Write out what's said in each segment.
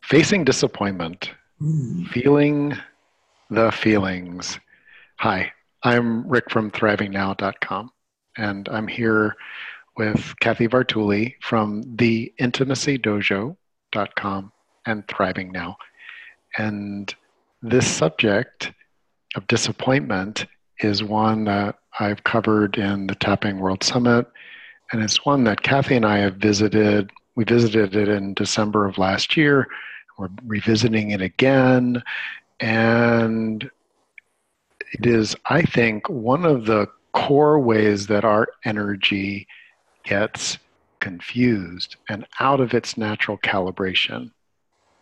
Facing disappointment, feeling the feelings. Hi, I'm Rick from thrivingnow.com, and I'm here with Kathy Vartuli from theintimacydojo.com and Thriving Now. And this subject of disappointment is one that I've covered in the Tapping World Summit, and it's one that Kathy and I have visited. We visited it in December of last year. We're revisiting it again, and it is, I think, one of the core ways that our energy gets confused and out of its natural calibration.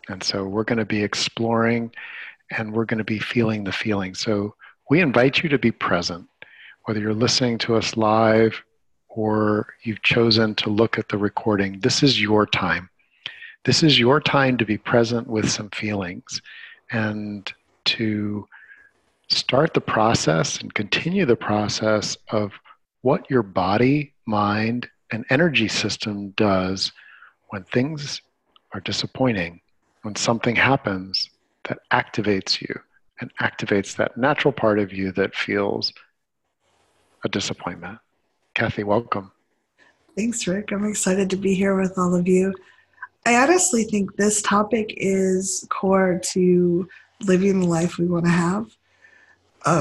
And so we're going to be exploring and we're going to be feeling the feeling. So we invite you to be present, whether you're listening to us live or you've chosen to look at the recording. This is your time. This is your time to be present with some feelings and to start the process and continue the process of what your body, mind, and energy system does when things are disappointing, when something happens that activates you and activates that natural part of you that feels a disappointment. Kathy, welcome. Thanks, Rick. I'm excited to be here with all of you. I honestly think this topic is core to living the life we want to have.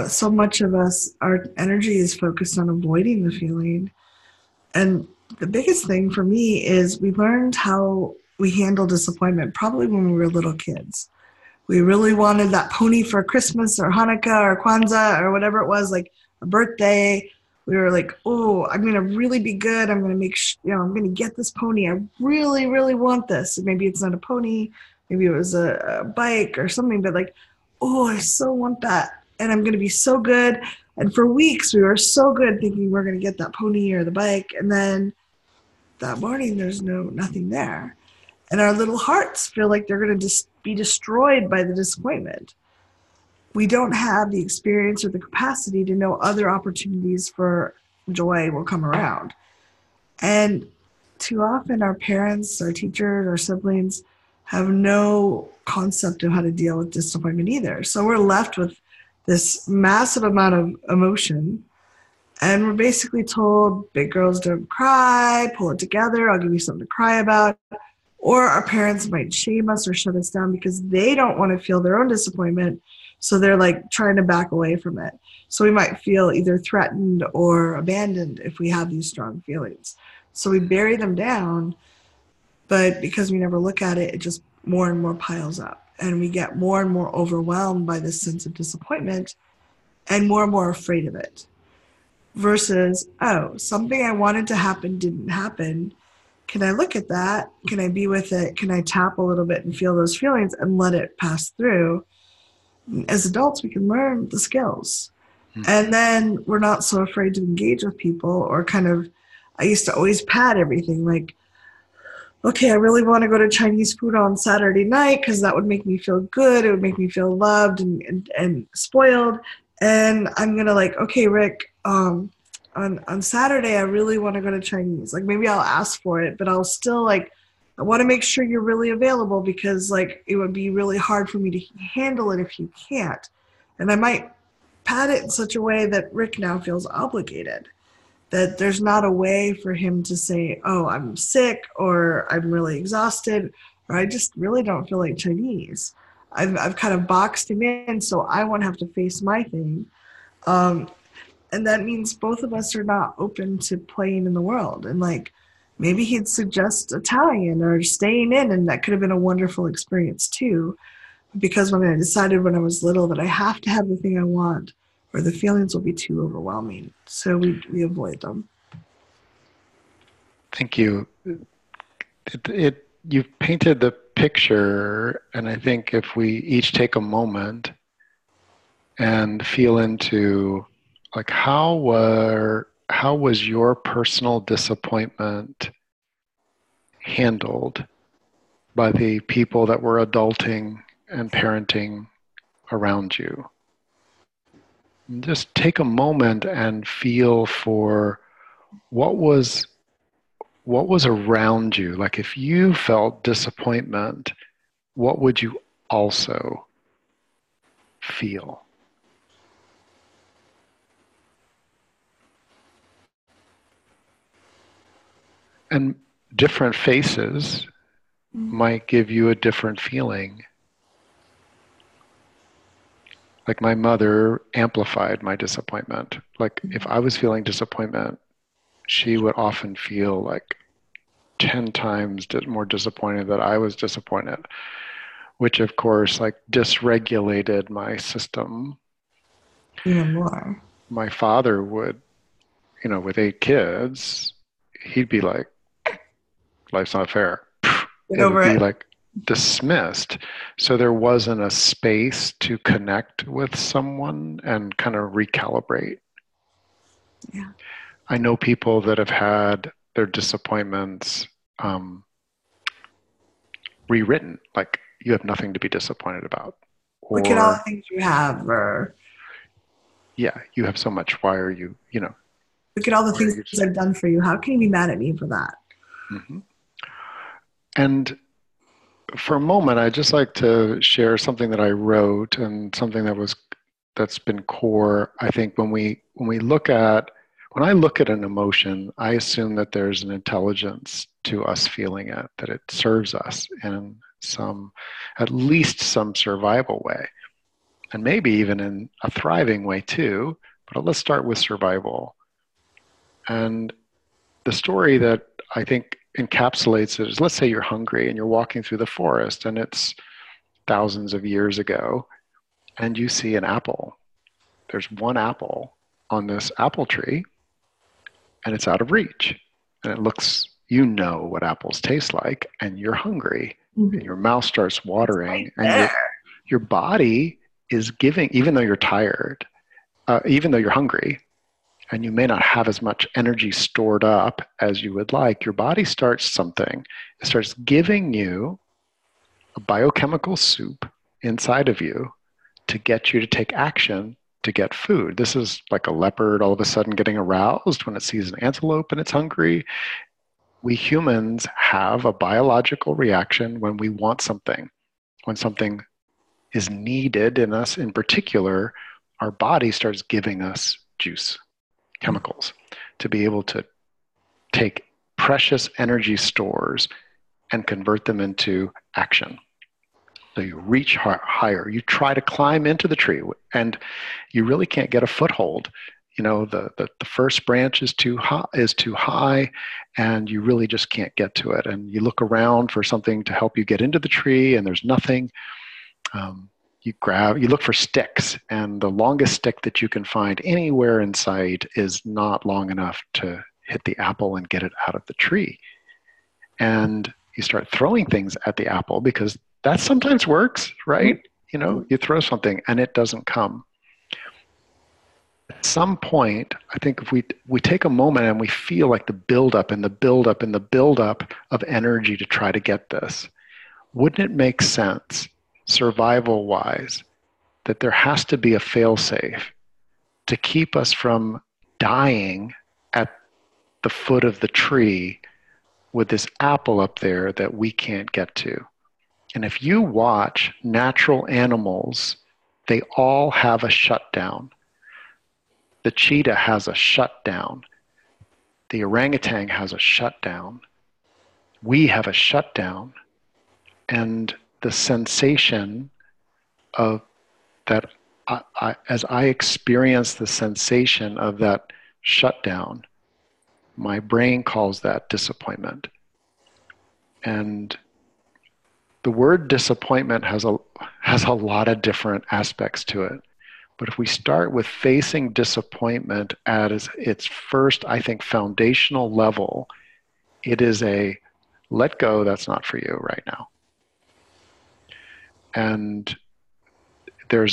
So much of us, our energy is focused on avoiding the feeling. And the biggest thing for me is we learned how we handle disappointment probably when we were little kids. We really wanted that pony for Christmas or Hanukkah or Kwanzaa or whatever it was, like a birthday. We were like, oh, I'm going to really be good. I'm going to make I'm going to get this pony. I really, really want this. Maybe it's not a pony. Maybe it was a bike or something, but like, oh, I so want that. And I'm going to be so good. And for weeks, we were so good thinking we're going to get that pony or the bike. And then that morning, there's nothing there. And our little hearts feel like they're going to be destroyed by the disappointment. We don't have the experience or the capacity to know other opportunities for joy will come around. And too often our parents, our teachers, our siblings have no concept of how to deal with disappointment either. So we're left with this massive amount of emotion. And we're basically told, big girls don't cry, pull it together, I'll give you something to cry about. Or our parents might shame us or shut us down because they don't want to feel their own disappointment. So they're like trying to back away from it. So we might feel either threatened or abandoned if we have these strong feelings. So we bury them down, but because we never look at it, it just more and more piles up. And we get more and more overwhelmed by this sense of disappointment and more afraid of it. Versus, oh, something I wanted to happen didn't happen. Can I look at that? Can I be with it? Can I tap a little bit and feel those feelings and let it pass through? As adults, we can learn the skills. And then we're not so afraid to engage with people or I used to always pad everything like, okay, I really want to go to Chinese food on Saturday night because that would make me feel good. It would make me feel loved and spoiled. And I'm going to like, okay, Rick, on Saturday, I really want to go to Chinese. Like maybe I'll ask for it, but I'll still like, I want to make sure you're really available because like it would be really hard for me to handle it if you can't. And I might pad it in such a way that Rick now feels obligated, that there's not a way for him to say, oh, I'm sick or I'm really exhausted or I just really don't feel like Chinese. I've kind of boxed him in, so I won't have to face my thing. And that means both of us are not open to playing in the world. And like, maybe he'd suggest Italian or staying in, and that could have been a wonderful experience too. Because when I decided when I was little that I have to have the thing I want, or the feelings will be too overwhelming. So we avoid them. Thank you. You've painted the picture, and I think if we each take a moment and feel into like how was your personal disappointment handled by the people that were adulting and parenting around you? And just take a moment and feel for what was around you. Like if you felt disappointment, what would you also feel? And different faces might give you a different feeling. Like my mother amplified my disappointment. Like if I was feeling disappointment, she would often feel like 10 times more disappointed that I was disappointed, which of course like dysregulated my system. Even more. My father would, with 8 kids, he'd be like, life's not fair. Get It would over be it. like dismissed. So there wasn't a space to connect with someone and kind of recalibrate. Yeah. I know people that have had their disappointments rewritten, like you have nothing to be disappointed about. Look at all the Or, things you have, or yeah, you have so much. Why are you, look at all the why are things you? I've done for you. How can you be mad at me for that? Mm-hmm. And for a moment, I'd just like to share something that I wrote and something that's been core. I think when I look at an emotion, I assume that there's an intelligence to us feeling it, that it serves us in at least some survival way, and maybe even in a thriving way too. But let's start with survival. And the story that I think encapsulates it is, let's say you're hungry and you're walking through the forest and it's thousands of years ago and you see an apple. There's one apple on this apple tree and it's out of reach. And it looks, what apples taste like, and you're hungry and Mm-hmm. your mouth starts It's watering right and your, there. your body is giving, even though you're tired, even though you're hungry, and you may not have as much energy stored up as you would like, your body starts something. It starts giving you a biochemical soup inside of you to get you to take action to get food. This is like a leopard all of a sudden getting aroused when it sees an antelope and it's hungry. We humans have a biological reaction when we want something, when something is needed in us in particular, our body starts giving us juice, chemicals, to be able to take precious energy stores and convert them into action. So you reach higher, you try to climb into the tree, and you really can't get a foothold. The first branch is too high, and you really just can't get to it. And you look around for something to help you get into the tree, and there's nothing. You look for sticks, and the longest stick that you can find anywhere in sight is not long enough to hit the apple and get it out of the tree. And you start throwing things at the apple because that sometimes works, right? You throw something and it doesn't come. At some point, I think if we take a moment and we feel like the buildup and the buildup and the buildup of energy to try to get this, wouldn't it make sense, survival wise, that there has to be a failsafe to keep us from dying at the foot of the tree with this apple up there that we can't get to? And if you watch natural animals, they all have a shutdown. The cheetah has a shutdown. The orangutan has a shutdown. We have a shutdown. And the sensation of that, as I experience the sensation of that shutdown, my brain calls that disappointment. And the word disappointment has a lot of different aspects to it. But if we start with facing disappointment at its first, I think, foundational level, it is a let go, that's not for you right now. And I'm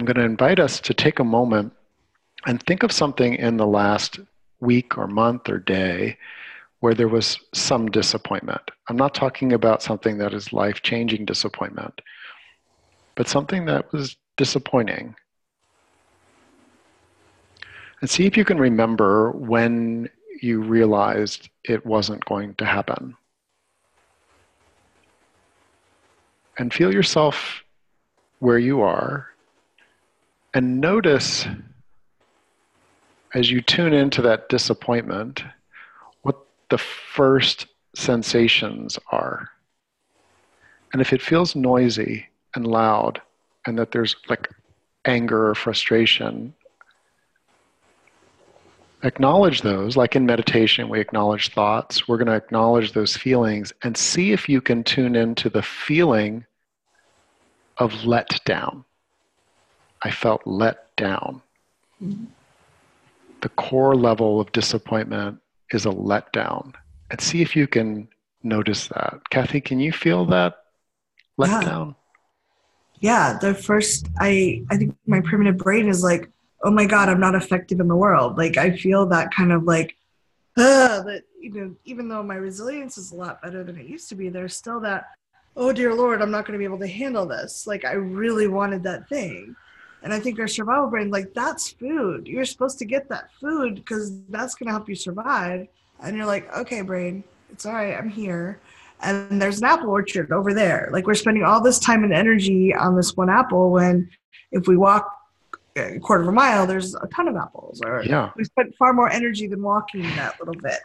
going to invite us to take a moment and think of something in the last week or month or day where there was some disappointment. I'm not talking about something that is life-changing disappointment, but something that was disappointing. And see if you can remember when you realized it wasn't going to happen. and feel yourself where you are, and notice as you tune into that disappointment what the first sensations are. And if it feels noisy and loud, and that there's like anger or frustration, acknowledge those. Like in meditation, we acknowledge thoughts. We're going to acknowledge those feelings and see if you can tune into the feeling of let down. I felt let down. Mm-hmm. The core level of disappointment is a letdown. And see if you can notice that. Kathy, can you feel that Yeah. letdown? Yeah. The first, I think my primitive brain is like, oh my God, I'm not effective in the world. Like I feel that kind of like, that, even though my resilience is a lot better than it used to be, there's still that, oh dear Lord, I'm not going to be able to handle this. Like I really wanted that thing. And I think our survival brain, like that's food. You're supposed to get that food because that's going to help you survive. And you're like, okay, brain, it's all right. I'm here. And there's an apple orchard over there. Like we're spending all this time and energy on this one apple when if we walk a quarter of a mile, there's a ton of apples. Or Yeah. we spent far more energy than walking that little bit.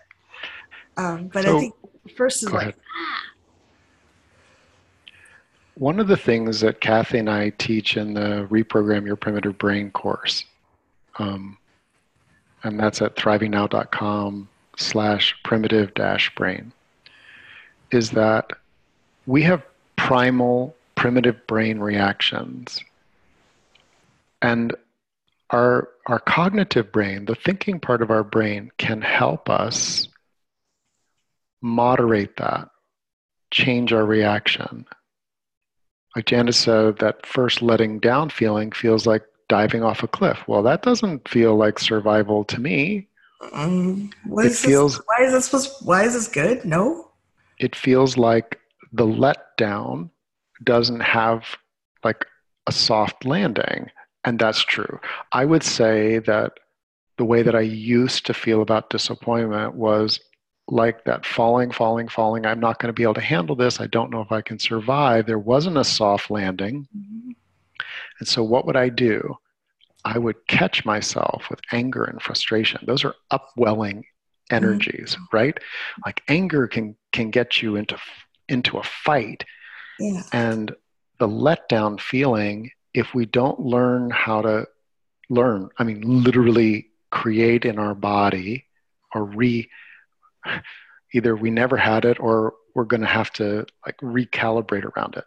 But I So think first is go like, ahead. One of the things that Kathy and I teach in the Reprogram Your Primitive Brain course, and that's at thrivingnow.com/primitive-brain, is that we have primal primitive brain reactions. And our cognitive brain, the thinking part of our brain, can help us moderate that, change our reaction. Like Janice said, that first letting down feeling feels like diving off a cliff. Well, that doesn't feel like survival to me. what It is this? feels Why is this good? No. it feels like the letdown doesn't have like a soft landing. And that's true. I would say that the way that I used to feel about disappointment was like that falling, falling, falling. I'm not going to be able to handle this. I don't know if I can survive. There wasn't a soft landing. Mm-hmm. And so what would I do? I would catch myself with anger and frustration. Those are upwelling energies, right? Like anger can get you into a fight. Yeah. And the letdown feeling, if we don't learn how to I mean, literally create in our body or either we never had it or we're going to have to like recalibrate around it.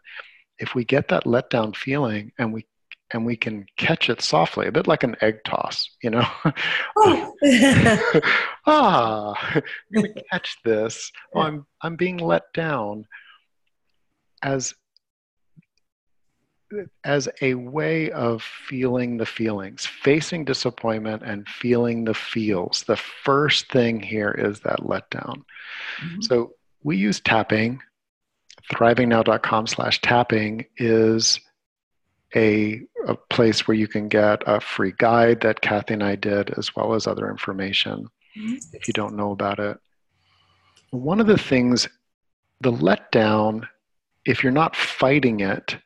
If we get that letdown feeling and we can catch it softly, a bit like an egg toss, you know. Oh. I'm going to catch this. Oh, I'm being let down as a way of feeling the feelings, facing disappointment and feeling the feels. The first thing here is that letdown. Mm-hmm. So we use tapping. thrivingnow.com/tapping is a place where you can get a free guide that Kathy and I did, as well as other information if you don't know about it. One of the things, the letdown, if you're not fighting it,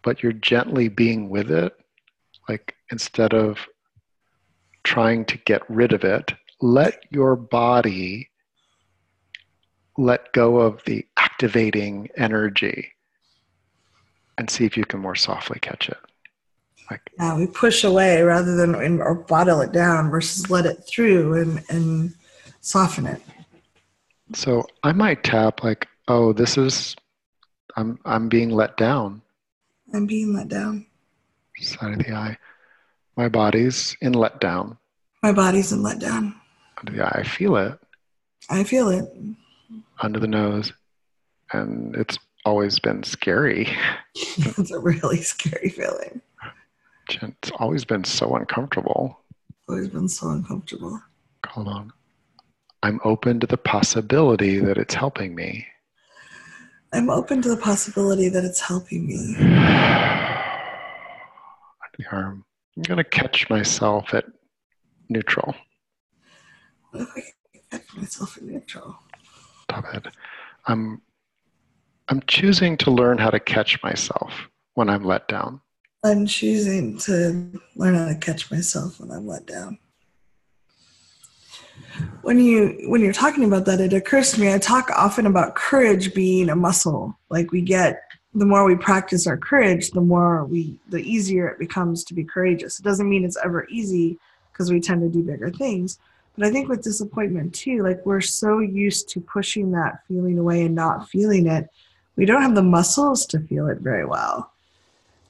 but you're gently being with it, like instead of trying to get rid of it, let your body let go of the activating energy and see if you can more softly catch it. Like, Yeah, we push away rather than or bottle it down versus let it through and soften it. so I might tap like, oh, this is I'm being let down. I'm being let down. Side of the eye. My body's in letdown. My body's in let down. Under the eye, I feel it. I feel it. Under the nose. And it's always been scary. It's a really scary feeling. It's always been so uncomfortable. Always been so uncomfortable. Hold on. I'm open to the possibility that it's helping me. I'm open to the possibility that it's helping me. The arm. I'm going to catch myself at neutral. What if I catch myself in neutral? Top head. I'm I'm choosing to learn how to catch myself when I'm let down. I'm choosing to learn how to catch myself when I'm let down. When you're talking about that, it occurs to me I talk often about courage being a muscle. Like the more we practice our courage, the easier it becomes to be courageous. It doesn't mean it's ever easy because we tend to do bigger things. But I think with disappointment too, like we're so used to pushing that feeling away and not feeling it, we don't have the muscles to feel it very well.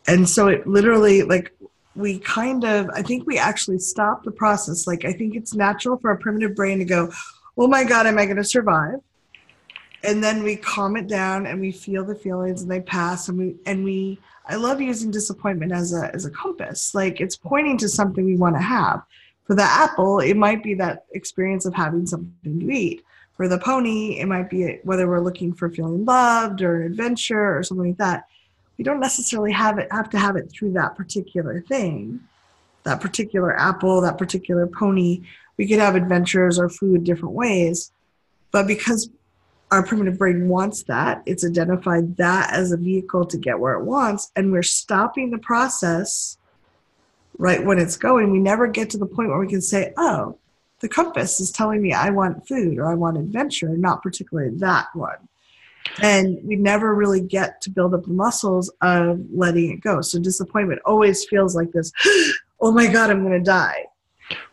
And so it literally, like, I think we actually stop the process. Like, I think it's natural for our primitive brain to go, oh my God, am I going to survive? And then we calm it down and we feel the feelings and they pass. I love using disappointment as a compass. Like, it's pointing to something we want to have. For the apple, it might be that experience of having something to eat. For the pony, it might be whether we're looking for feeling loved or an adventure or something like that. We don't necessarily have to have it through that particular thing, that particular apple, that particular pony. We could have adventures or food different ways. But because our primitive brain wants that, it's identified that as a vehicle to get where it wants, and we're stopping the process right when it's going. We never get to the point where we can say, oh, the compass is telling me I want food or I want adventure, not particularly that one. And we never really get to build up the muscles of letting it go. So disappointment always feels like this, oh my God, I'm going to die.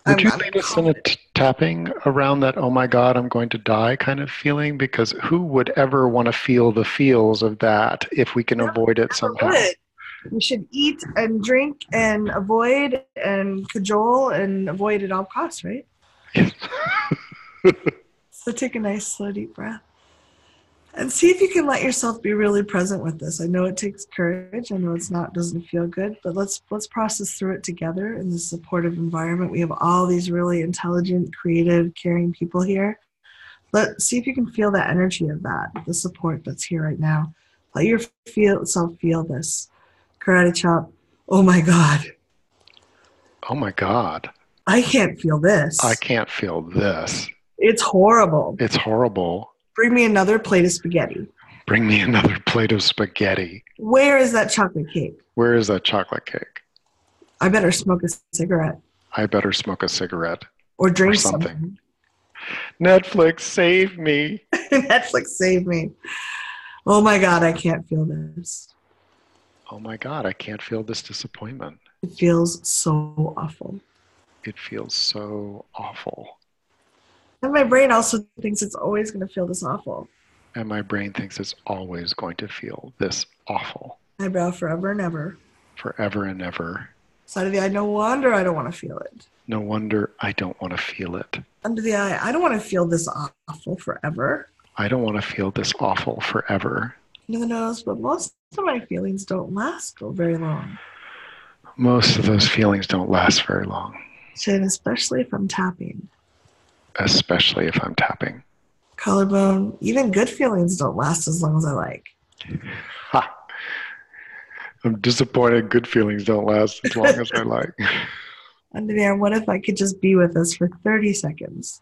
Would you lead us in a tapping around that, oh my God, I'm going to die kind of feeling? Because who would ever want to feel the feels of that if we can avoid it somehow? We should eat and drink and avoid and cajole and avoid at all costs, right? So take a nice, slow, deep breath. And see if you can let yourself be really present with this. I know it takes courage. I know doesn't feel good, but let's process through it together in this supportive environment. We have all these really intelligent, creative, caring people here. Let's see if you can feel that energy of that, the support that's here right now. Let yourself feel this. Karate chop. Oh my God. Oh my God. I can't feel this. I can't feel this. It's horrible. It's horrible. Bring me another plate of spaghetti. Bring me another plate of spaghetti. Where is that chocolate cake? Where is that chocolate cake? I better smoke a cigarette. I better smoke a cigarette. Or drink something. Netflix, save me. Netflix, save me. Oh my God, I can't feel this. Oh my God, I can't feel this disappointment. It feels so awful. It feels so awful. And my brain also thinks it's always going to feel this awful. And my brain thinks it's always going to feel this awful. Eyebrow forever and ever. Forever and ever. Side of the eye, no wonder I don't want to feel it. No wonder I don't want to feel it. Under the eye, I don't want to feel this awful forever. I don't want to feel this awful forever. Under the nose, but most of my feelings don't last very long. Most of those feelings don't last very long. And especially if I'm tapping. Especially if I'm tapping. Collarbone, even good feelings don't last as long as I like. Ha! I'm disappointed good feelings don't last as long as I like. Under the arm, what if I could just be with us for 30 seconds?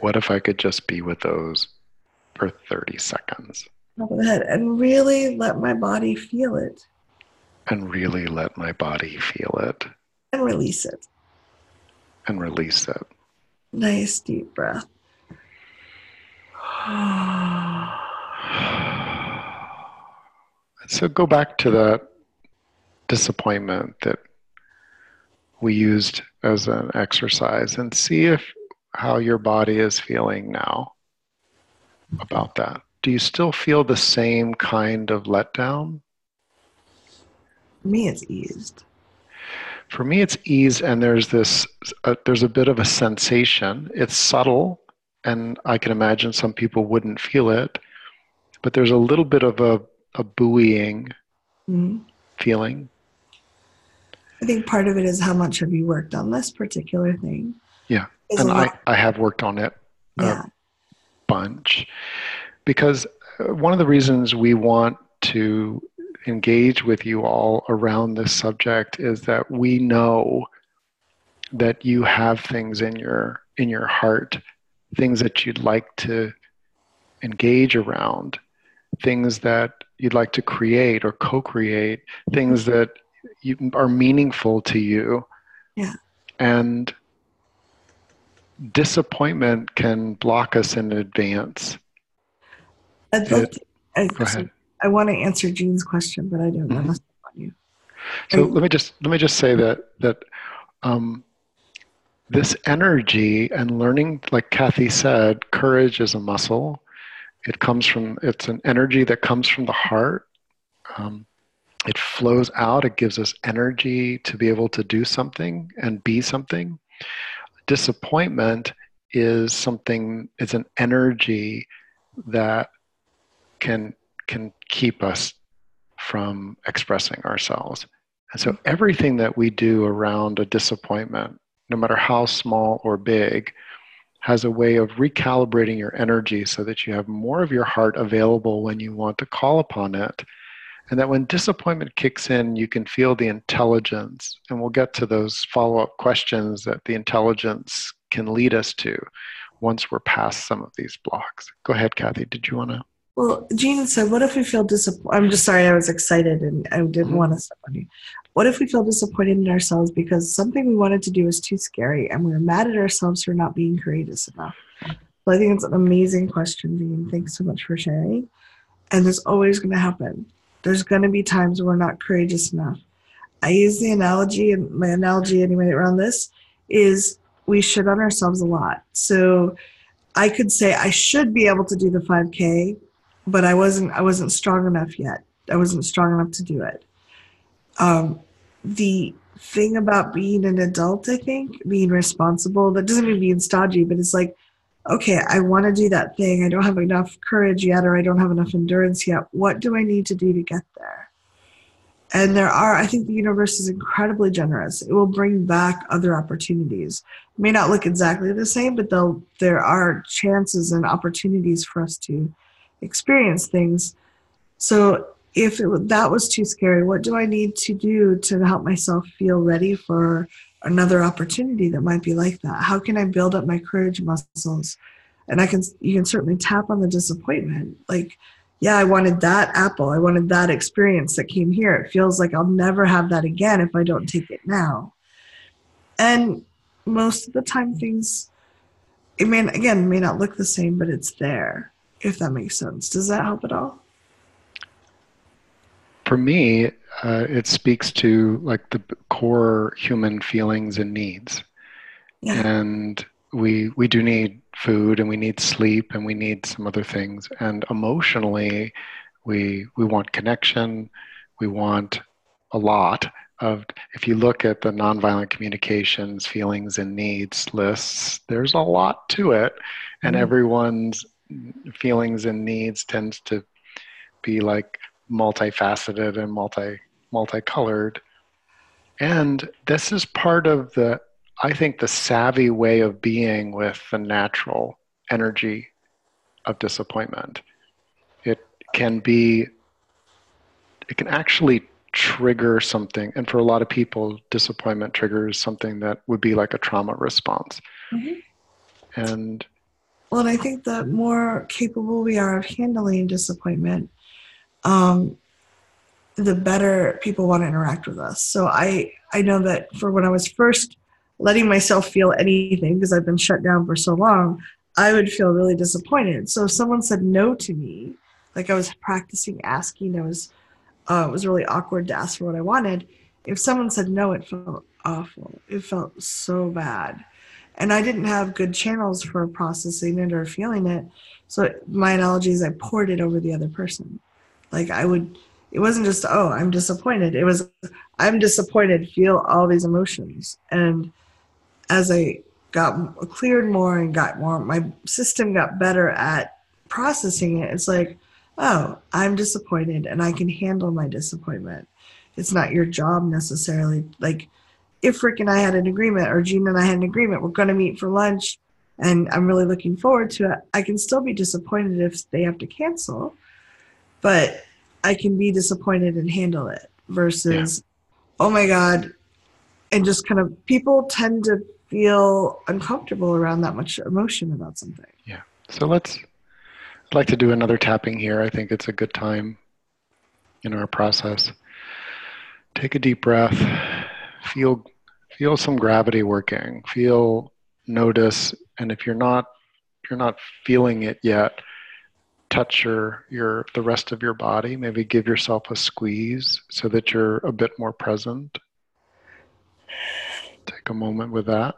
What if I could just be with those for 30 seconds? Top of the head, and really let my body feel it. And really let my body feel it. And release it. And release it. Nice deep breath. So go back to that disappointment that we used as an exercise and see how your body is feeling now about that. Do you still feel the same kind of letdown? For me, it's eased. For me, it's eased, and there's a bit of a sensation. It's subtle, and I can imagine some people wouldn't feel it, but there's a little bit of a buoying feeling. I think part of it is how much have you worked on this particular thing? Yeah, and I have worked on it a bunch, because one of the reasons we want to engage with you all around this subject is that we know that you have things in your heart, things that you'd like to engage around, things that you'd like to create or co-create, things that are meaningful to you. Yeah. And disappointment can block us in advance. I'd love to. Go ahead. I want to answer Jean's question, but I don't want to step on you. So let me just say that this energy and learning, like Kathy said, courage is a muscle. It's an energy that comes from the heart. It flows out. It gives us energy to be able to do something and be something. Disappointment is an energy that can keep us from expressing ourselves. And so everything that we do around a disappointment, no matter how small or big, has a way of recalibrating your energy so that you have more of your heart available when you want to call upon it. And that when disappointment kicks in, you can feel the intelligence. And we'll get to those follow-up questions that the intelligence can lead us to once we're past some of these blocks. Go ahead, Kathy. Did you want to? Well, Jean said, what if we feel disappointed? I'm just sorry, I was excited and I didn't want to step on you. What if we feel disappointed in ourselves because something we wanted to do was too scary and we were mad at ourselves for not being courageous enough? So I think it's an amazing question, Jean. Thanks so much for sharing. And there's always going to happen. There's going to be times we're not courageous enough. I use the analogy, and my analogy anyway around this is we shit on ourselves a lot. So I could say I should be able to do the 5K, but I wasn't strong enough yet. I wasn't strong enough to do it. The thing about being an adult, I think, being responsible, that doesn't mean being stodgy, but it's like, okay, I want to do that thing. I don't have enough courage yet, or I don't have enough endurance yet. What do I need to do to get there? And I think the universe is incredibly generous. It will bring back other opportunities. It may not look exactly the same, but there are chances and opportunities for us to experience things. So if that was too scary, what do I need to do to help myself feel ready for another opportunity that might be like that? How can I build up my courage muscles? And you can certainly tap on the disappointment. Like, yeah, I wanted that apple. I wanted that experience that came here. It feels like I'll never have that again if I don't take it now. And most of the time it may not look the same, but it's there, if that makes sense. Does that help at all? For me, it speaks to like the core human feelings and needs. Yeah. And we do need food and we need sleep and we need some other things. And emotionally, we want connection. We want a lot of, if you look at the nonviolent communications, feelings and needs lists, there's a lot to it. And everyone's feelings and needs tends to be like multifaceted and multicolored. And this is part of I think, the savvy way of being with the natural energy of disappointment. It can actually trigger something. And for a lot of people, disappointment triggers something that would be like a trauma response. And I think the more capable we are of handling disappointment, the better people want to interact with us. So I know that for when I was first letting myself feel anything, because I've been shut down for so long, I would feel really disappointed. So if someone said no to me, like I was practicing asking, it was really awkward to ask for what I wanted. If someone said no, it felt awful. It felt so bad. And I didn't have good channels for processing it or feeling it. So my analogy is I poured it over the other person. Like it wasn't just, oh, I'm disappointed. It was, I'm disappointed, feel all these emotions. And as I got cleared more and got more, my system got better at processing it. It's like, oh, I'm disappointed and I can handle my disappointment. It's not your job necessarily. Like if Rick and I had an agreement, or Gina and I had an agreement, we're going to meet for lunch and I'm really looking forward to it. I can still be disappointed if they have to cancel, but I can be disappointed and handle it versus, oh my God. And just kind of, people tend to feel uncomfortable around that much emotion about something. Yeah. So let's I'd like to do another tapping here. I think it's a good time in our process. Take a deep breath. Feel some gravity working. Notice, and if you're not feeling it yet, touch the rest of your body. Maybe give yourself a squeeze so that you're a bit more present. Take a moment with that.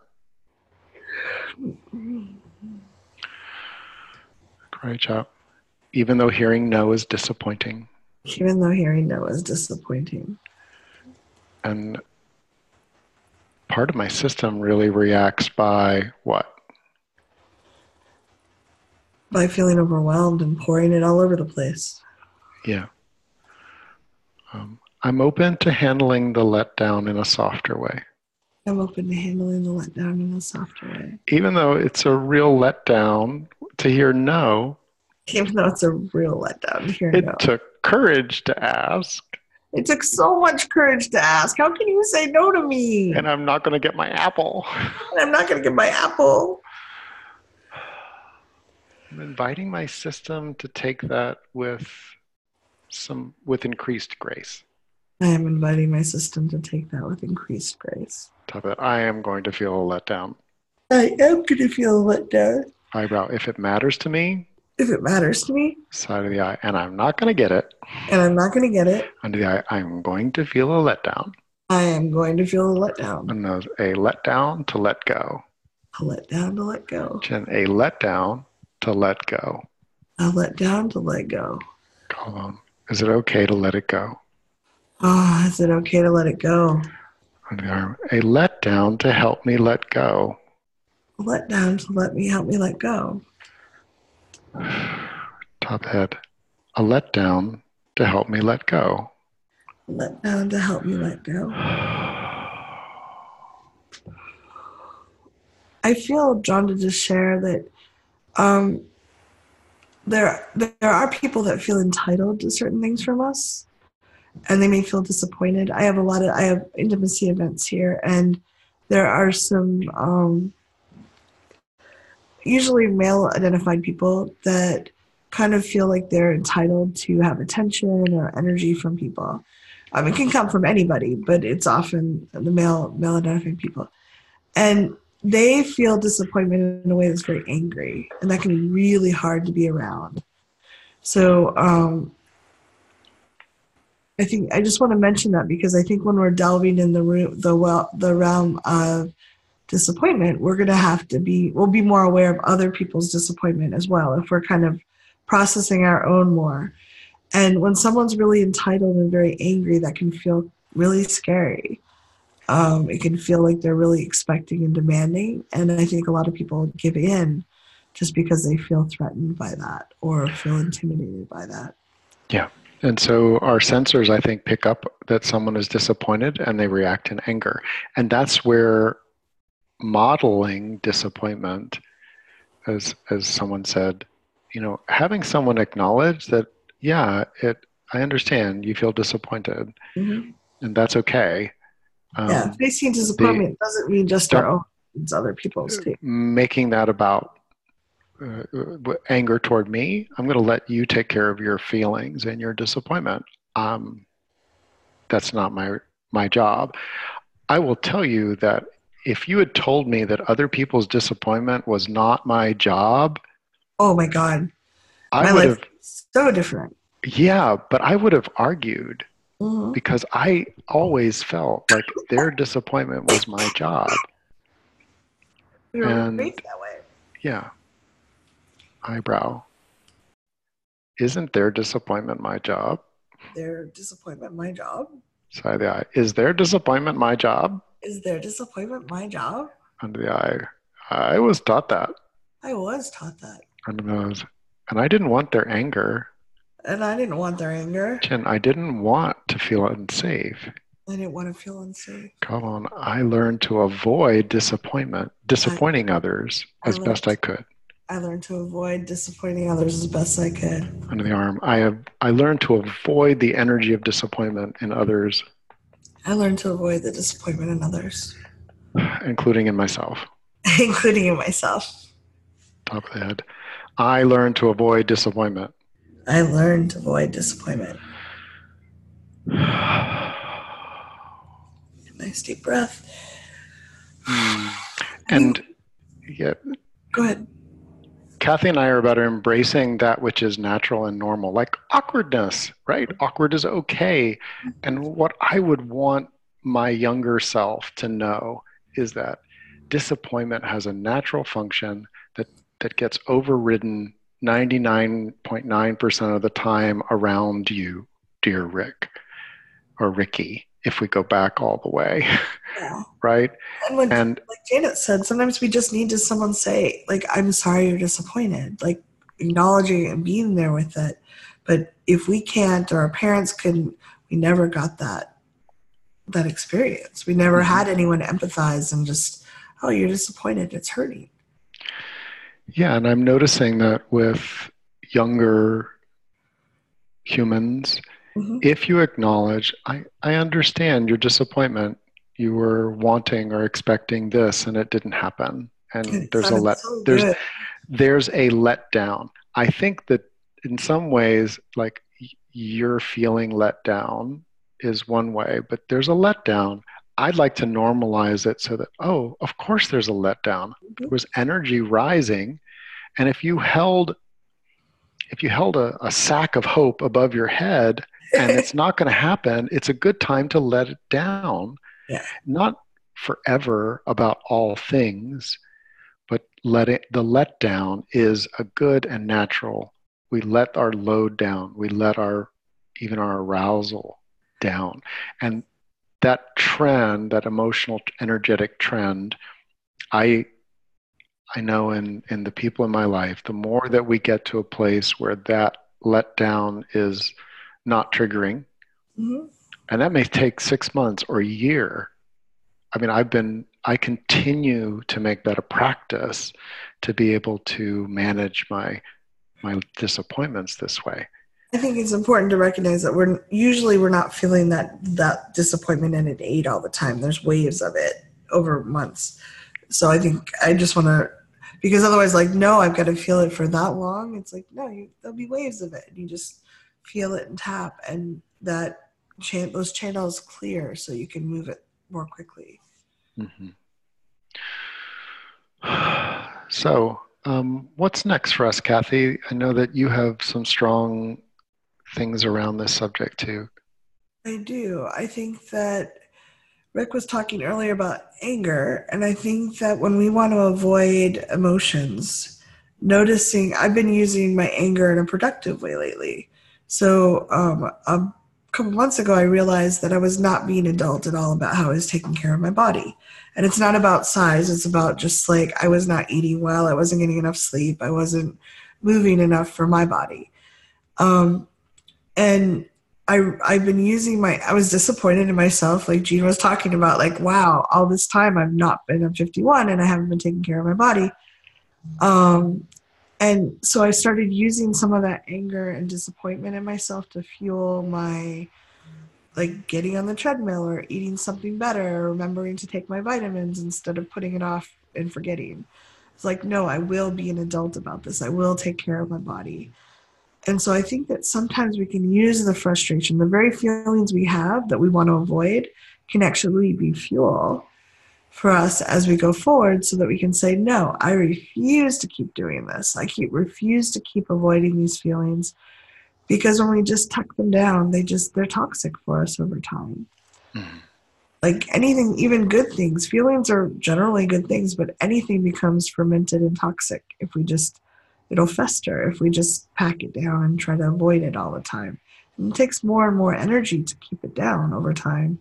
Great job. Even though hearing no is disappointing. Even though hearing no is disappointing. And part of my system really reacts by what? By feeling overwhelmed and pouring it all over the place. Yeah. I'm open to handling the letdown in a softer way. I'm open to handling the letdown in a softer way. Even though it's a real letdown to hear no. Even though it's a real letdown to hear no. It took courage to ask. It took so much courage to ask. How can you say no to me? And I'm not going to get my apple. And I'm not going to get my apple. I'm inviting my system to take that with increased grace. I am inviting my system to take that with increased grace. Top of it, I am going to feel a letdown. I am going to feel a letdown. Eyebrow, if it matters to me. If it matters to me. Side of the eye, and I'm not going to get it. And I'm not going to get it. Under the eye, I'm going to feel a letdown. I am going to feel a letdown. And a letdown to let go. A letdown to let go. Chin, a letdown to let go. A letdown to let go. Hold on. Is it okay to let it go? Oh, is it okay to let it go? Under the arm, a letdown to help me let go. A letdown to help me let go. Top head, a letdown to help me let go. A letdown to help me let go. I feel drawn to just share that there are people that feel entitled to certain things from us, and they may feel disappointed. I have intimacy events here, and there are some usually male-identified people that kind of feel like they're entitled to have attention or energy from people. It can come from anybody, but it's often the male-identified people. And they feel disappointment in a way that's very angry, and that can be really hard to be around. So I think I just want to mention that, because I think when we're delving in the realm of disappointment, we're going to have to we'll be more aware of other people's disappointment as well, if we're kind of processing our own more. And when someone's really entitled and very angry, that can feel really scary. It can feel like they're really expecting and demanding. And I think a lot of people give in just because they feel threatened by that or feel intimidated by that. Yeah. And so our sensors, I think, pick up that someone is disappointed and they react in anger. And that's where modeling disappointment, as someone said, having someone acknowledge that, yeah, I understand you feel disappointed, and that's okay. Facing disappointment doesn't mean just our own; it's other people's too. Making that about anger toward me, I'm going to let you take care of your feelings and your disappointment. That's not my job. I will tell you that if you had told me that other people's disappointment was not my job, oh my God, my life is so different. Yeah, but I would have argued, because I always felt like their disappointment was my job. You're raised that way. Yeah. Eyebrow. Isn't their disappointment my job? Their disappointment my job? Side of the eye. Is their disappointment my job? Is their disappointment my job? Under the eye. I was taught that. I was taught that. Under the nose. And I didn't want their anger. And I didn't want their anger. Chin, I didn't want to feel unsafe. I didn't want to feel unsafe. Come on. I learned to avoid disappointing others as best I could. I learned to avoid disappointing others as best I could. Under the arm. I learned to avoid the energy of disappointment in others. I learned to avoid the disappointment in others. Including in myself. Including in myself. Top of the head. I learned to avoid disappointment. I learned to avoid disappointment. Nice deep breath. I think, And yeah, go ahead. Kathy and I are about embracing that which is natural and normal, like awkwardness, right? Awkward is okay. And what I would want my younger self to know is that disappointment has a natural function that gets overridden 99.9% of the time around you, dear Rick or Ricky, if we go back all the way, Yeah. right? And when, And like Janet said, sometimes we just need to someone say, like, I'm sorry you're disappointed, like acknowledging and being there with it. But if we can't, or our parents couldn't, we never got that experience. We never mhm. had anyone empathize and just, oh, you're disappointed, it's hurting. Yeah, and I'm noticing that with younger humans, Mm-hmm. if you acknowledge, I understand your disappointment, you were wanting or expecting this and it didn't happen. And It sounded so good. there's a letdown. I think that in some ways, like you're feeling let down is one way, but there's a letdown. I'd like to normalize it so that, oh, of course there's a letdown. There was energy rising. And if you held a sack of hope above your head and it's not going to happen, it's a good time to let it down. Yeah. Not forever about all things, but the letdown is a good and natural. We let our load down. We let even our arousal down. And that trend, that emotional, energetic trend, I I know in the people in my life, the more that we get to a place where that letdown is not triggering, Mm-hmm. and that may take 6 months or a year. I mean, I continue to make that a practice to be able to manage my disappointments this way. I think it's important to recognize that we're not feeling that disappointment and it ate all the time. There's waves of it over months. So I think I just want to, because otherwise, like, no, I've got to feel it for that long. It's like, no, there'll be waves of it. And you just feel it and tap, and those channels clear so you can move it more quickly. Mhm. So, what's next for us, Kathy? I know that you have some strong things around this subject too. I do. I think that Rick was talking earlier about anger, and I think that when we want to avoid emotions, noticing, I've been using my anger in a productive way lately. So a couple months ago, I realized that I was not being adult at all about how I was taking care of my body. And it's not about size, it's about just like I was not eating well, I wasn't getting enough sleep, I wasn't moving enough for my body. Um, and I've been using I was disappointed in myself, like Gene was talking about, like, wow, all this time I'm 51 and I haven't been taking care of my body. Um, and so I started using some of that anger and disappointment in myself to fuel my, like, getting on the treadmill or eating something better, or remembering to take my vitamins instead of putting it off and forgetting. It's like, no, I will be an adult about this. I will take care of my body. And so I think that sometimes we can use the frustration, the very feelings we have that we want to avoid, can actually be fuel for us as we go forward, so that we can say, no, I refuse to keep doing this. Refuse to keep avoiding these feelings, because when we just tuck them down, they're toxic for us over time. Mhm. Like anything, even good things, feelings are generally good things, but anything becomes fermented and toxic if it'll fester if we just pack it down and try to avoid it all the time. And it takes more and more energy to keep it down over time,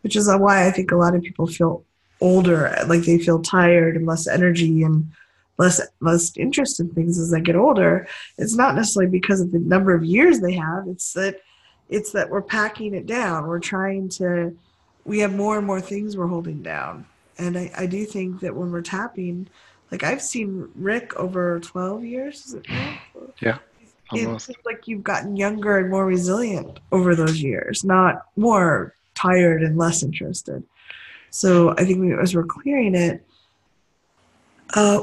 which is why I think a lot of people feel older, like they feel tired and less energy and less interest in things as they get older. It's not necessarily because of the number of years they have. It's that we're packing it down. We have more and more things we're holding down. And I do think that when we're tapping, like I've seen Rick over 12 years, is it now? Yeah, It almost. seems like you've gotten younger and more resilient over those years, not more tired and less interested. So I think as we're clearing it,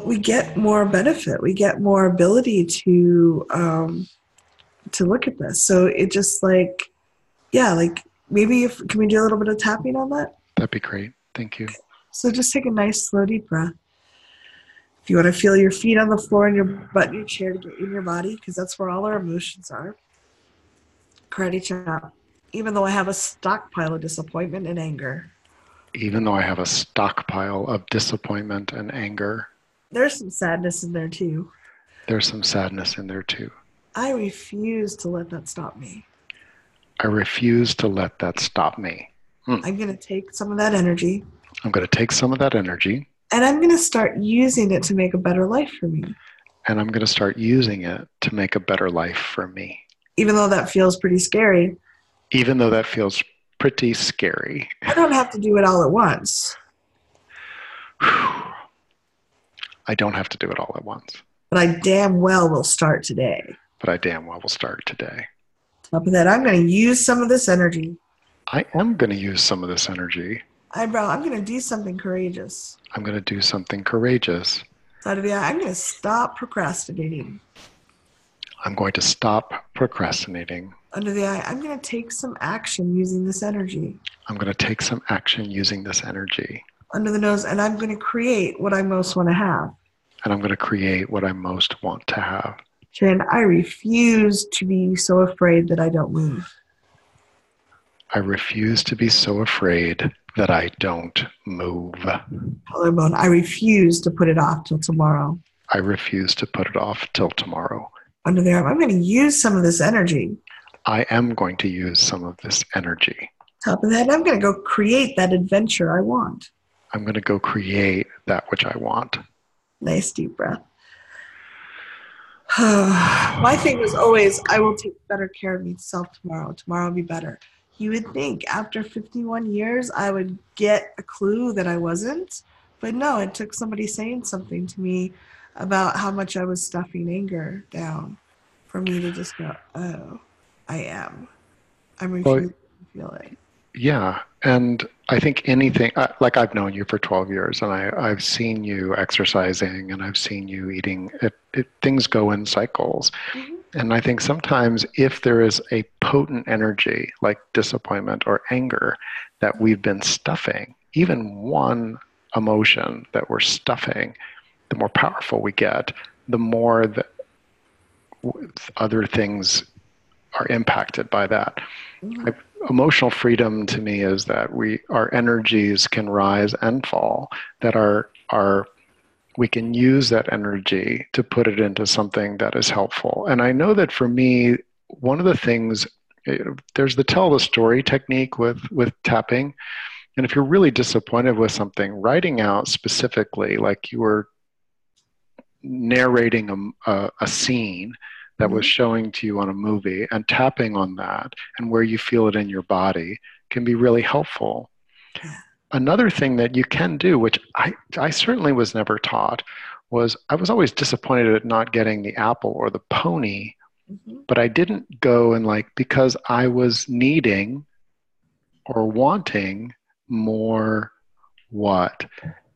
We get more benefit. We get more ability to look at this. So it just like, yeah, like maybe if can we do a little bit of tapping on that? That'd be great. Thank you. So just take a nice slow deep breath. If you want to feel your feet on the floor and your butt in your chair to get in your body, because that's where all our emotions are. Karate chop. Even though I have a stockpile of disappointment and anger, Even though I have a stockpile of disappointment and anger, there's some sadness in there too. there's some sadness in there too. I refuse to let that stop me. I refuse to let that stop me. I'm going to take some of that energy I'm going to take some of that energy and I'm going to start using it to make a better life for me. and I'm going to start using it to make a better life for me. Even though that feels pretty scary, Even though that feels pretty scary. I don't have to do it all at once. I don't have to do it all at once. But I damn well will start today. But I damn well will start today. Top of that, I'm going to use some of this energy. I am going to use some of this energy. Eyebrow, I'm going to do something courageous. I'm going to do something courageous. Side of the eye, I'm going to stop procrastinating. I'm going to stop procrastinating. Under the eye, I'm going to take some action using this energy. I'm going to take some action using this energy. Under the nose, and I'm going to create what I most want to have. And I'm going to create what I most want to have. Chin, I refuse to be so afraid that I don't move. I refuse to be so afraid that I don't move. Collarbone, I refuse to put it off till tomorrow. I refuse to put it off till tomorrow. Under the arm, I'm going to use some of this energy. I am going to use some of this energy. Top of the head, I'm going to go create that adventure I want. I'm going to go create that which I want. Nice deep breath. My thing was always, I will take better care of myself tomorrow. Tomorrow will be better. You would think after 51 years, I would get a clue that I wasn't. But no, it took somebody saying something to me about how much I was stuffing anger down for me to just go, oh, I am. I'm refusing to feel it. Yeah. And I think anything, like I've known you for 12 years and I've seen you exercising and I've seen you eating, things go in cycles. Mm-hmm. And I think sometimes if there is a potent energy like disappointment or anger that we've been stuffing, even one emotion that we're stuffing, the more powerful we get, the more that other things are impacted by that. Mm-hmm. Emotional freedom to me is that our energies can rise and fall, that we can use that energy to put it into something that is helpful. And I know that for me, one of the things, there's the tell the story technique with tapping. And if you're really disappointed with something, writing out specifically, like you were narrating a scene that was showing to you on a movie and tapping on that and where you feel it in your body can be really helpful. Another thing that you can do, which I certainly was never taught, was I was always disappointed at not getting the apple or the pony, but I didn't go and because I was needing or wanting more what?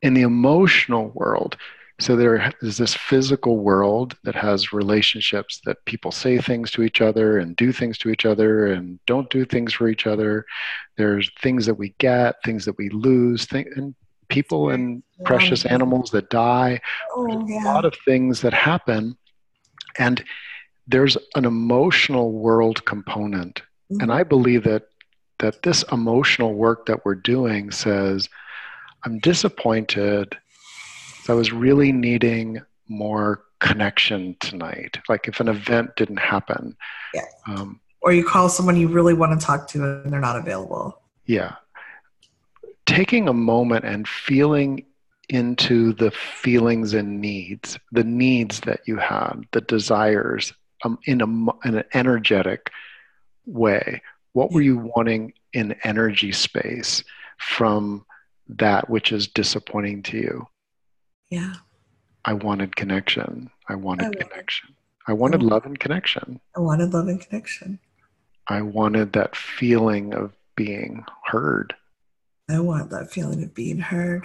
In the emotional world. So there is this physical world that has relationships that people say things to each other and do things to each other and don't do things for each other. There's things that we get, things that we lose, and people and precious animals that die. There's a lot of things that happen. And there's an emotional world component. Mm-hmm. And I believe that this emotional work that we're doing says, I'm disappointed. I was really needing more connection tonight. Like if an event didn't happen. Yeah. Or you call someone you really want to talk to and they're not available. Yeah. Taking a moment and feeling into the feelings and needs, the needs that you had, the desires in an energetic way. What were you wanting in energy space from that which is disappointing to you? Yeah. I wanted connection. I wanted connection. I wanted love and connection. I wanted love and connection. I wanted that feeling of being heard. I want that feeling of being heard.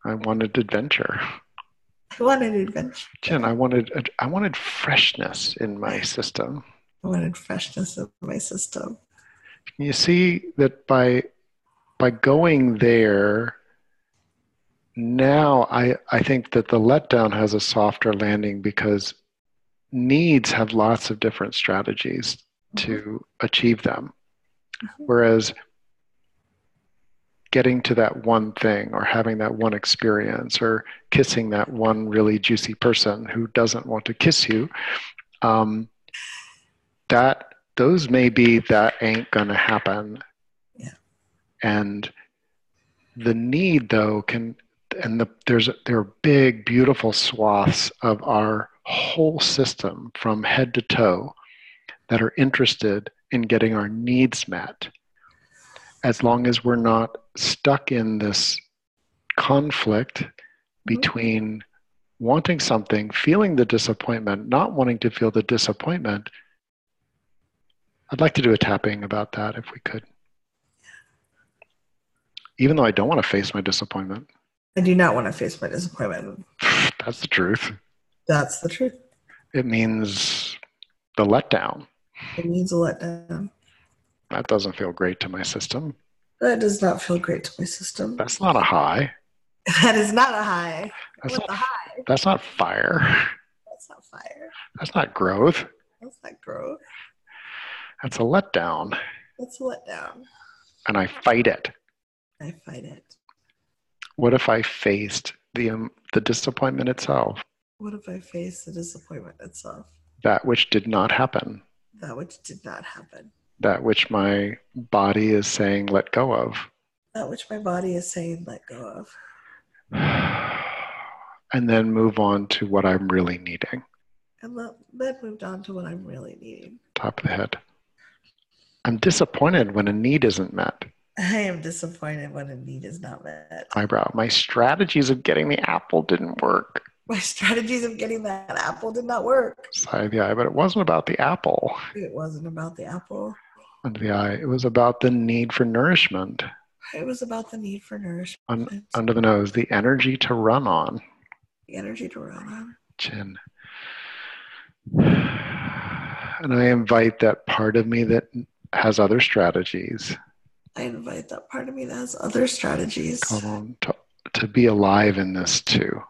I wanted adventure. I wanted adventure. Jen, I wanted freshness in my system. I wanted freshness in my system. You see that by going there, now I think that the letdown has a softer landing because needs have lots of different strategies to achieve them. Whereas getting to that one thing or having that one experience or kissing that one really juicy person who doesn't want to kiss you, that those may be that ain't gonna happen. Yeah. And the need though there are big beautiful swaths of our whole system from head to toe that are interested in getting our needs met, as long as we're not stuck in this conflict between wanting something, feeling the disappointment, not wanting to feel the disappointment. I'd like to do a tapping about that if we could. Even though I don't want to face my disappointment. I do not want to face my disappointment. That's the truth. That's the truth. It means the letdown. It means a letdown. That doesn't feel great to my system. That does not feel great to my system. That's not a high. That is not a high. That's not, high. That's not fire. That's not fire. That's not growth. That's not growth. That's a letdown. That's a letdown. And I fight it. I fight it. What if I faced the disappointment itself? What if I faced the disappointment itself? That which did not happen. That which did not happen. That which my body is saying let go of. That which my body is saying let go of. And then move on to what I'm really needing. And then moved on to what I'm really needing. Top of the head. I'm disappointed when a need isn't met. I am disappointed when a need is not met. Eyebrow. My strategies of getting the apple didn't work. My strategies of getting that apple did not work. Side of the eye, but it wasn't about the apple. It wasn't about the apple. Under the eye, it was about the need for nourishment. It was about the need for nourishment. Under the nose, the energy to run on. The energy to run on. Chin. And I invite that part of me that has other strategies. I invite that part of me that has other strategies. Come on, to be alive in this too.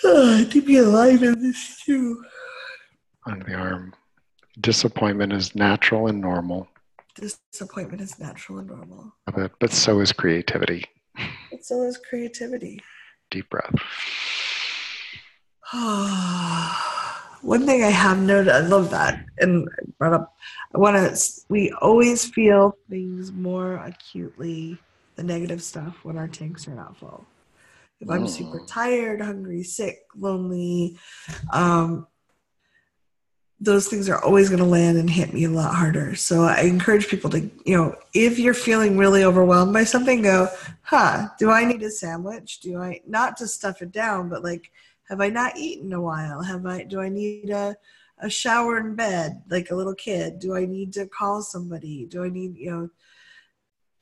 To be alive in this too. Under the arm. Disappointment is natural and normal. Disappointment is natural and normal. But so is creativity. But so is creativity. Deep breath. One thing I have noted, I love that, and I brought up, we always feel things more acutely, the negative stuff, when our tanks are not full. If I'm super tired, hungry, sick, lonely, those things are always going to land and hit me a lot harder. So I encourage people to, if you're feeling really overwhelmed by something, go, do I need a sandwich? Not to stuff it down, but like, have I not eaten in a while? Do I need a shower in bed like a little kid? Do I need to call somebody? Do I need,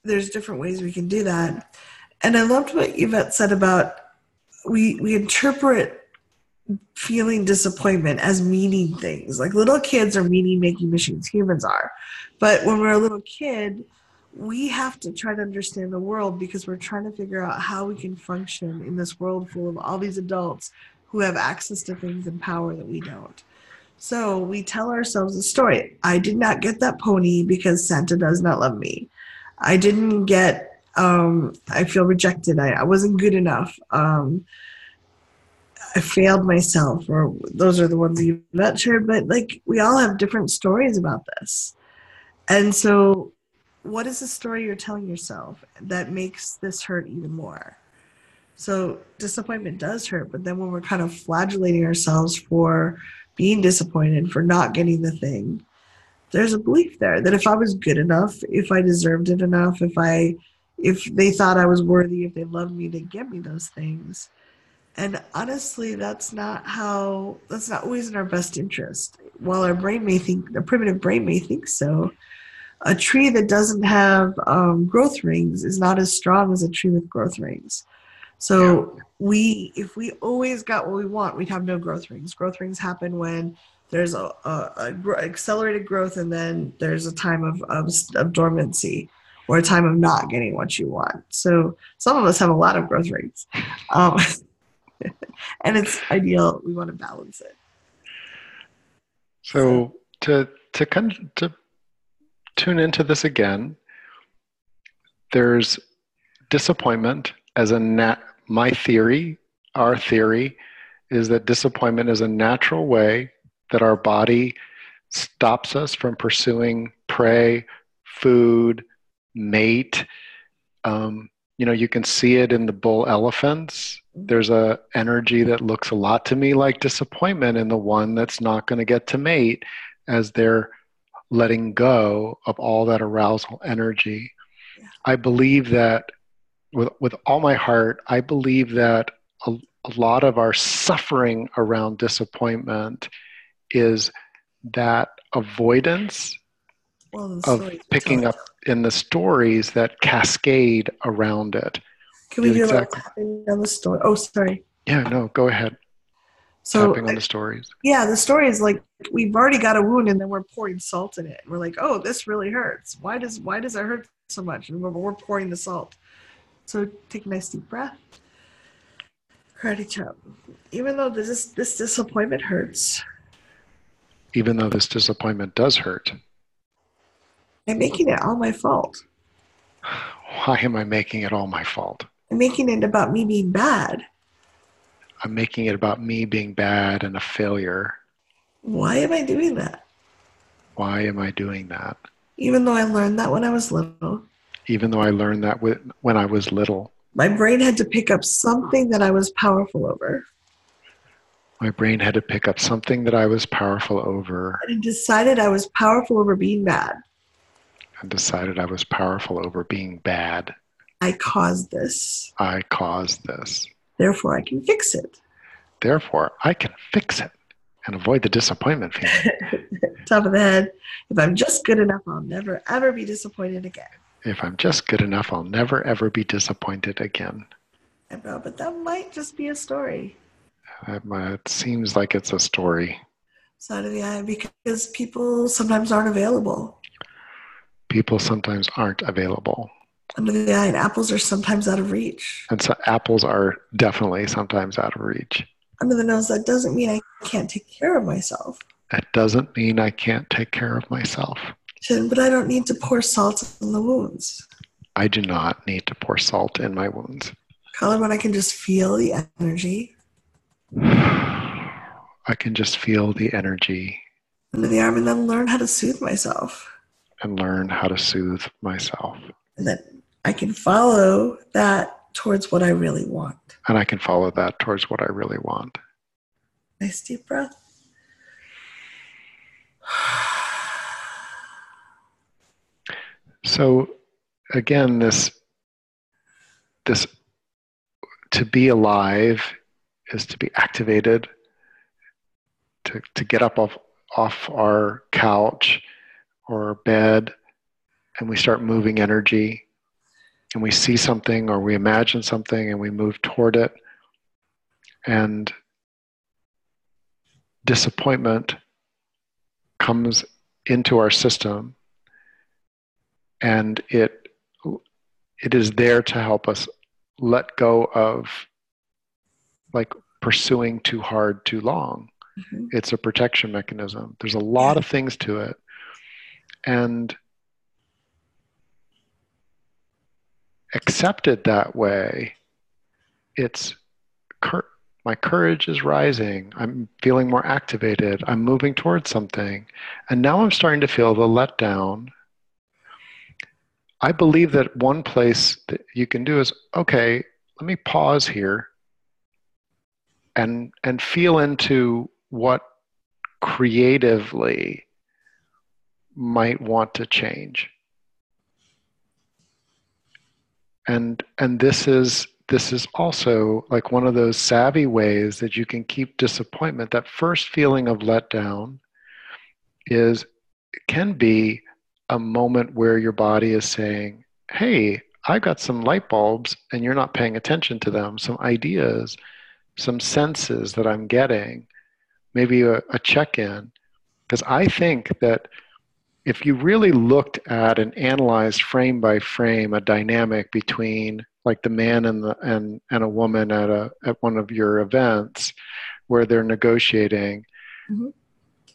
there's different ways we can do that. And I loved what Yvette said about we interpret feeling disappointment as meaning things. Like little kids are meaning-making machines. Humans are. But when we're a little kid, we have to try to understand the world because we're trying to figure out how we can function in this world full of all these adults who have access to things and power that we don't. So we tell ourselves a story. I did not get that pony because Santa does not love me. I didn't get, I feel rejected. I wasn't good enough. I failed myself, or those are the ones you've not shared, but like we all have different stories about this. And so what is the story you're telling yourself that makes this hurt even more? So disappointment does hurt, but then when we're kind of flagellating ourselves for being disappointed, for not getting the thing, there's a belief there that if I was good enough, if I deserved it enough, if they thought I was worthy, if they loved me, they'd give me those things. And honestly, that's not always in our best interest. While our brain may think, the primitive brain may think so, a tree that doesn't have growth rings is not as strong as a tree with growth rings. So if we always got what we want, we'd have no growth rings. Growth rings happen when there's accelerated growth, and then there's a time of dormancy, or a time of not getting what you want. So some of us have a lot of growth rings, um, and it's ideal. We want to balance it. So to tune into this again, there's disappointment as my theory, our theory, is that disappointment is a natural way that our body stops us from pursuing prey, food, mate. You can see it in the bull elephants. There's a energy that looks a lot to me like disappointment in the one that's not going to get to mate, as they're letting go of all that arousal energy. I believe that with all my heart, I believe that a lot of our suffering around disappointment is that avoidance of picking up in the stories that cascade around it. Can we do a little tapping on the story? Oh, sorry. Yeah, no, go ahead. So, tapping on the stories. Yeah, the story is like we've already got a wound, and then we're pouring salt in it. And we're like, oh, this really hurts. Why does it hurt so much? And we're pouring the salt. So take a nice deep breath. Karate chop. Even though this disappointment hurts. Even though this disappointment does hurt. I'm making it all my fault. Why am I making it all my fault? I'm making it about me being bad. I'm making it about me being bad and a failure. Why am I doing that? Why am I doing that? Even though I learned that when I was little. Even though I learned that when I was little. My brain had to pick up something that I was powerful over. My brain had to pick up something that I was powerful over. And it decided I was powerful over being bad. And decided I was powerful over being bad. I caused this. I caused this. Therefore, I can fix it. Therefore, I can fix it and avoid the disappointment feeling. Top of the head. If I'm just good enough, I'll never, ever be disappointed again. If I'm just good enough, I'll never, ever be disappointed again. But that might just be a story. It seems like it's a story. Side of the eye, because people sometimes aren't available. People sometimes aren't available. Under the eye, and apples are sometimes out of reach. And so apples are definitely sometimes out of reach. Under the nose, that doesn't mean I can't take care of myself. That doesn't mean I can't take care of myself. But I don't need to pour salt in the wounds. I do not need to pour salt in my wounds. Collarbone, I can just feel the energy. I can just feel the energy. Under the arm, and then learn how to soothe myself. And learn how to soothe myself. And then I can follow that towards what I really want. And I can follow that towards what I really want. Nice deep breath. So again, this to be alive is to be activated, to get up off our couch or our bed, and we start moving energy, and we see something or we imagine something and we move toward it. And disappointment comes into our system, and it is there to help us let go of like pursuing too hard too long. Mm-hmm. It's a protection mechanism. There's a lot of things to it. And accepted that way, it's my courage is rising. I'm feeling more activated. I'm moving towards something. And now I'm starting to feel the letdown. I believe that one place that you can do is, okay, let me pause here and feel into what creatively might want to change. And this is also like one of those savvy ways that you can keep disappointment. That first feeling of letdown can be a moment where your body is saying, hey, I've got some light bulbs and you're not paying attention to them, some ideas, some senses that I'm getting, maybe a check-in. Because I think that if you really looked at and analyzed frame by frame a dynamic between like the man and a woman at one of your events where they're negotiating, Mm-hmm.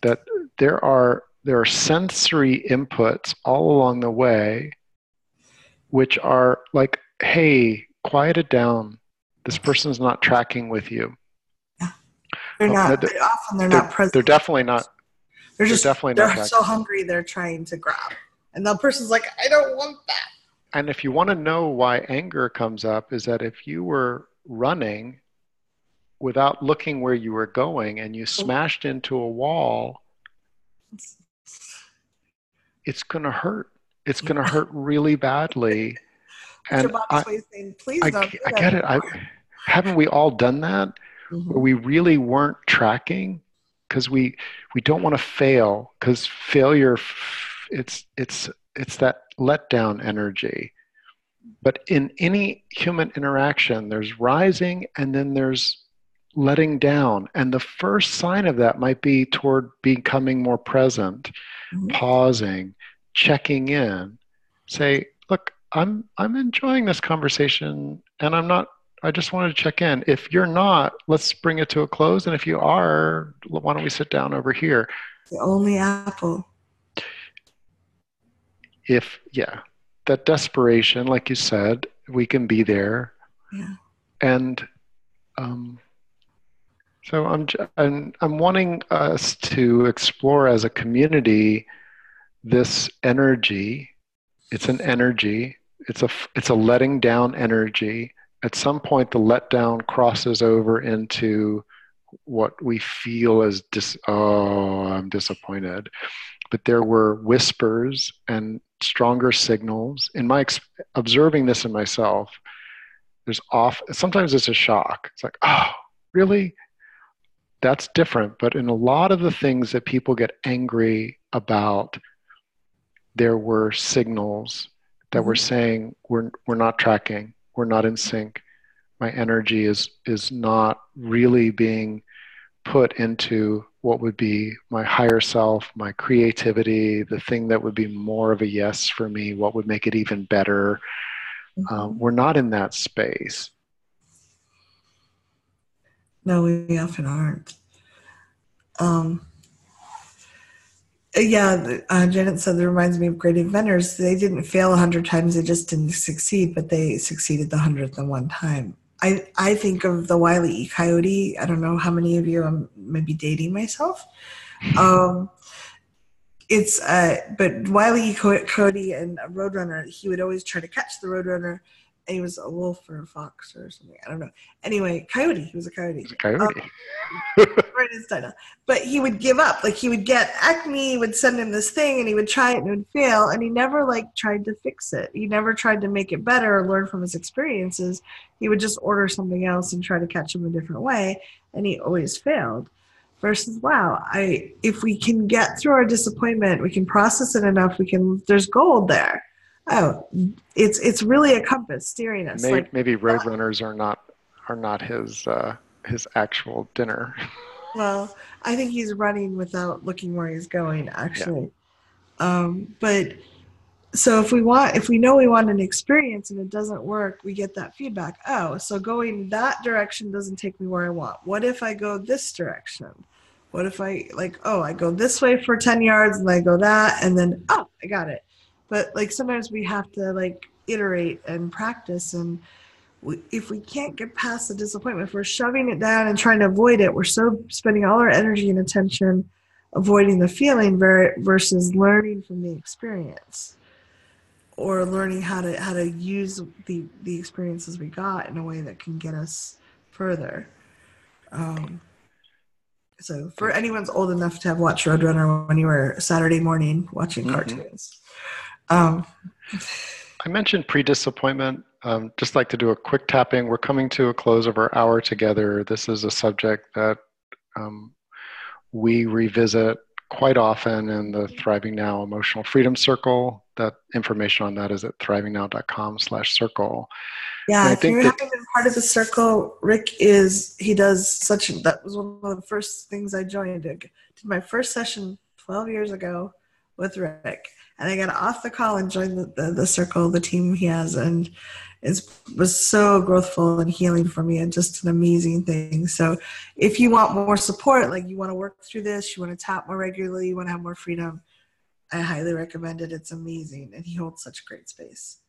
that there are sensory inputs all along the way which are like, hey, quiet it down. This person's not tracking with you. Yeah. They're No, not, often they're not they're present. definitely not. They're Just, definitely not they're so tracking. hungry, they're trying to grab. And the person's like, I don't want that. And if you want to know why anger comes up, is that if you were running without looking where you were going and you smashed into a wall, it's going to hurt. It's going to hurt really badly. It's your And body's way of saying, please don't do I that get it. Haven't we all done that? Where mm-hmm. we really weren't tracking because we don't want to fail because failure, it's that letdown energy. But in any human interaction, there's rising and then there's letting down. And the first sign of that might be toward becoming more present, Mm-hmm. pausing, checking in, say, look, I'm enjoying this conversation and I just wanted to check in. If you're not, let's bring it to a close. And if you are, why don't we sit down over here? The only apple. Yeah, that desperation, like you said, we can be there. Yeah. And um, so I'm wanting us to explore as a community this energy. It's an energy. It's a letting down energy. At some point, the letdown crosses over into what we feel as oh, I'm disappointed. But there were whispers and stronger signals. In my observing this in myself, sometimes it's a shock. It's like, oh, really? That's different. But in a lot of the things that people get angry about, there were signals that Mm-hmm. were saying we're not tracking, we're not in sync. My energy is not really being put into what would be my higher self, my creativity, the thing that would be more of a yes for me, what would make it even better. Mm-hmm. We're not in that space. No, we often aren't. Um, yeah, Janet said that reminds me of great inventors. They didn't fail 100 times; they just didn't succeed, but they succeeded the 101st time. I think of the Wile E. Coyote. I don't know how many of you. I'm maybe dating myself. Um, but Wile E. Coyote and a Roadrunner, he would always try to catch the Roadrunner, and he was a wolf or a fox or something. I don't know. Anyway, coyote. He was a coyote. It's a coyote. Right, his title. But he would give up. Like he would get acne, would send him this thing, and he would try it and it would fail. And he never like tried to fix it. He never tried to make it better or learn from his experiences. He would just order something else and try to catch him a different way, and he always failed. Versus, wow, if we can get through our disappointment, we can process it enough. There's gold there. Oh, it's really a compass steering us. Maybe roadrunners are not his actual dinner. Well, I think he's running without looking where he's going, actually. Yeah. But so if we know we want an experience and it doesn't work, we get that feedback. Oh, so going that direction doesn't take me where I want. What if I go this direction? What if I I go this way for 10 yards and I go that and then, oh, I got it. But sometimes we have to iterate and practice, and if we can't get past the disappointment, if we're shoving it down and trying to avoid it, we're so spending all our energy and attention avoiding the feeling versus learning from the experience, or learning how to use the experiences we got in a way that can get us further. So for anyone's old enough to have watched Roadrunner when you were Saturday morning watching cartoons. I mentioned pre-disappointment. Just like to do a quick tapping. We're coming to a close of our hour together. This is a subject that we revisit quite often in the Thriving Now Emotional Freedom Circle. That information on that is at thrivingnow.com/circle. And Yeah, I if you think that, haven't been part of the circle, he does such, that was one of the first things I joined. I did my first session 12 years ago with Rick. And I got off the call and joined the circle, the team he has. And it was so growthful and healing for me and just an amazing thing. So if you want more support, like you want to work through this, you want to tap more regularly, you want to have more freedom, I highly recommend it. It's amazing. And he holds such great space.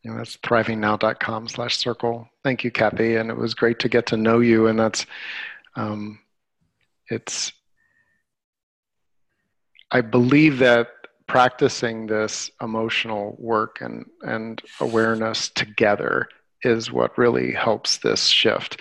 that's thrivingnow.com/circle. Thank you, Kathy. And it was great to get to know you. And um, it's, I believe that practicing this emotional work and awareness together is what really helps this shift.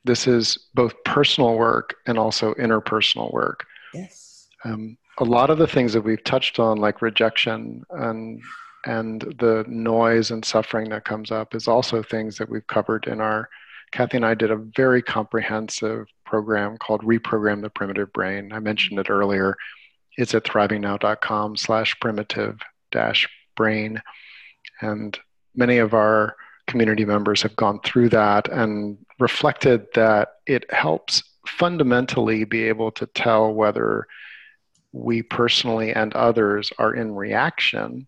This is both personal work and also interpersonal work. Yes. A lot of the things that we've touched on, like rejection and the noise and suffering that comes up, is also things that we've covered in our, Kathy and I did a very comprehensive program called Reprogram the Primitive Brain. I mentioned it earlier. It's at thrivingnow.com/primitive-brain. And many of our community members have gone through that and reflected that it helps fundamentally be able to tell whether we personally and others are in reaction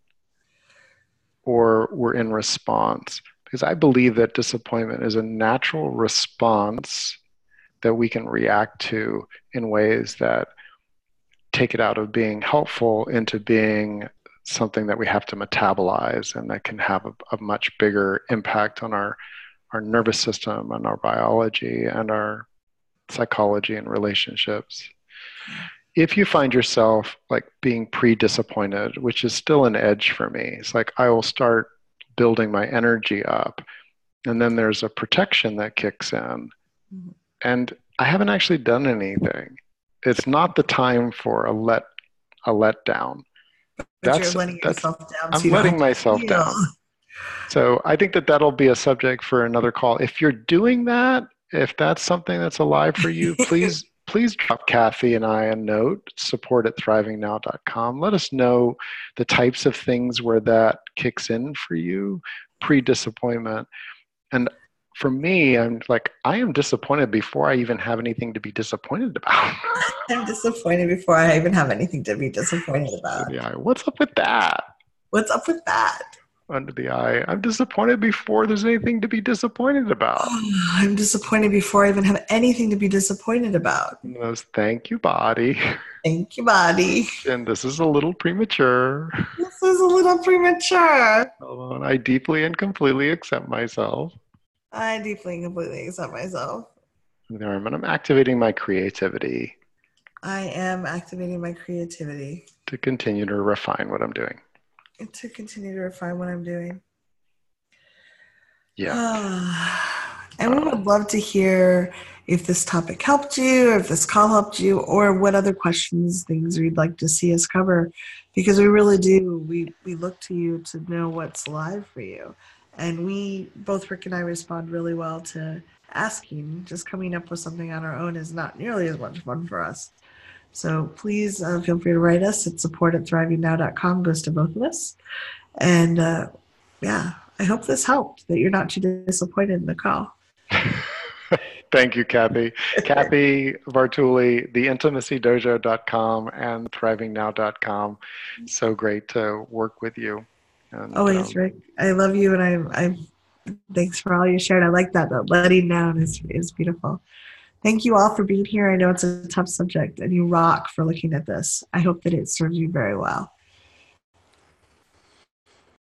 or we're in response. Because I believe that disappointment is a natural response that we can react to in ways that take it out of being helpful into being something that we have to metabolize and that can have a much bigger impact on our nervous system and our biology and our psychology and relationships. If you find yourself like being pre-disappointed, which is still an edge for me, it's like I will start building my energy up and then there's a protection that kicks in. And I haven't actually done anything. It's not the time for a letdown. But you're letting yourself down so I'm you don't letting have to myself feel. down. So I think that that'll be a subject for another call. If you're doing that, if that's something that's alive for you, please drop Kathy and I a note, support@thrivingnow.com. Let us know the types of things where that kicks in for you, pre-disappointment. And for me, I am disappointed before I even have anything to be disappointed about. I'm disappointed before I even have anything to be disappointed about. Under the eye. What's up with that? What's up with that? Under the eye. I'm disappointed before there's anything to be disappointed about. I'm disappointed before I even have anything to be disappointed about. Thank you, body. Thank you, body. And this is a little premature. This is a little premature. Although I deeply and completely accept myself. I deeply and completely accept myself. And I'm activating my creativity. I am activating my creativity. To continue to refine what I'm doing. To continue to refine what I'm doing. Yeah. And we would love to hear if this topic helped you, or if this call helped you, or what other questions, things you'd like to see us cover. Because we really do. We look to you to know what's alive for you. And both Rick and I respond really well to asking. Just coming up with something on our own is not nearly as much fun for us. So please feel free to write us at support@thrivingnow.com. Goes to both of us. And I hope this helped, that you're not too disappointed in the call. Thank you, Kathy. Kathy Bartuli, theintimacydojo.com and thrivingnow.com. So great to work with you. And, always, Rick. I love you, and I thanks for all you shared. I like that letting down is beautiful. Thank you all for being here. I know it's a tough subject, and you rock for looking at this. I hope that it serves you very well.